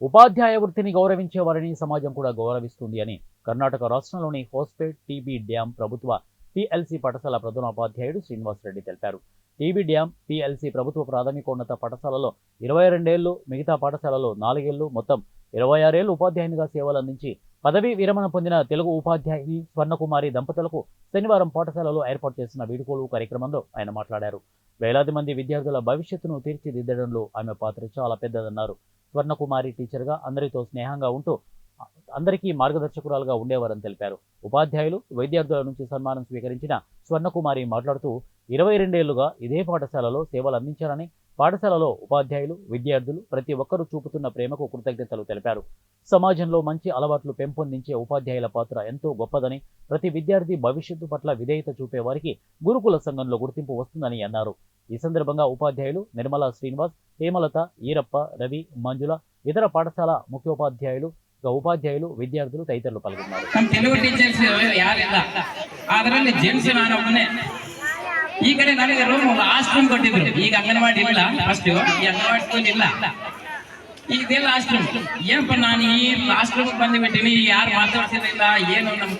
ఉపాధ్యాయ వృత్తిని గౌరవించే వారిని సమాజం కూడా గౌరవిస్తుంది అని కర్ణాటక రాష్ట్రంలోని హోస్పేట్ టీబీ డ్యాం ప్రభుత్వ పిఎల్సి పాఠశాల ప్రధానోపాధ్యాయుడు శ్రీనివాసరెడ్డి తెలిపారు. టీబీ డ్యాం పిఎల్సి ప్రభుత్వ ప్రాథమికోన్నత పాఠశాలలో 22 ఏళ్లు, మిగతా పాఠశాలలో 4 ఏళ్లు, మొత్తం 26 ఏళ్లు ఉపాధ్యాయునిగా సేవలందించి పదవీ విరమణ పొందిన తెలుగు ఉపాధ్యాయుని స్వర్ణకుమారి దంపతులకు శనివారం పాఠశాలలో ఏర్పాటు చేసిన వీడ్కోలు కార్యక్రమంలో ఆయన మాట్లాడారు. వేలాది మంది విద్యార్థుల భవిష్యత్తును తీర్చిదిద్దడంలో ఆమె పాత్ర చాలా పెద్దదన్నారు. స్వర్ణకుమారి టీచర్గా అందరితో స్నేహంగా ఉంటూ అందరికీ మార్గదర్శకురాలుగా ఉండేవారని తెలిపారు. ఉపాధ్యాయులు, విద్యార్థుల నుంచి సన్మానం స్వీకరించిన స్వర్ణకుమారి మాట్లాడుతూ 22 ఏళ్లుగా ఇదే పాఠశాలలో సేవలు అందించారని, పాఠశాలలో ఉపాధ్యాయులు, విద్యార్థులు ప్రతి ఒక్కరూ చూపుతున్న ప్రేమకు కృతజ్ఞతలు తెలిపారు. సమాజంలో మంచి అలవాట్లు పెంపొందించే ఉపాధ్యాయుల పాత్ర ఎంతో గొప్పదని, ప్రతి విద్యార్థి భవిష్యత్తు పట్ల విధేయత చూపే వారికి గురుకుల సంఘంలో గుర్తింపు వస్తుందని అన్నారు. ఈ సందర్భంగా ఉపాధ్యాయులు నిర్మలా శ్రీనివాస్, హేమలత, ఈరప్ప, రవి, మంజుల, ఇతర పాఠశాల ముఖ్యోపాధ్యాయులు, ఉపాధ్యాయులు, విద్యార్థులు తదితరులు పాల్గొన్నారు. తెలుగు టీచర్స్ ಯಾರಿಲ್ಲ, ಅದರಲ್ಲಿ ಜೆಂಟ್ಸ್ ನಾನು ಒಬ್ಬನೇ. ಈ ಕಡೆ ನನಗೆ ರೂಮ್ ಲಾಸ್ಟ್ ರೂಮ್ ಕೊಟ್ಟಿದ್ರು. ಈಗ ಅಂಗನವಾಡಿ ಇಲ್ಲ, ಫಸ್ಟ್ ಈ ಅಂಗನವಾಡಿ ಸ್ಕೂಲ್ ಇಲ್ಲ, ಇದೇ ಲಾಸ್ಟ್ ರೂಮ್. ಏನಪ್ಪ ನಾನು ಈ ಲಾಸ್ಟ್ ರೂಮ್ ಬಂದು ಬಿಟ್ಟಿನಿ, ಯಾರು ಮಾತಾಡ್ತಿರ್ಲಿಲ್ಲ, ಏನು ನಮ್ಮ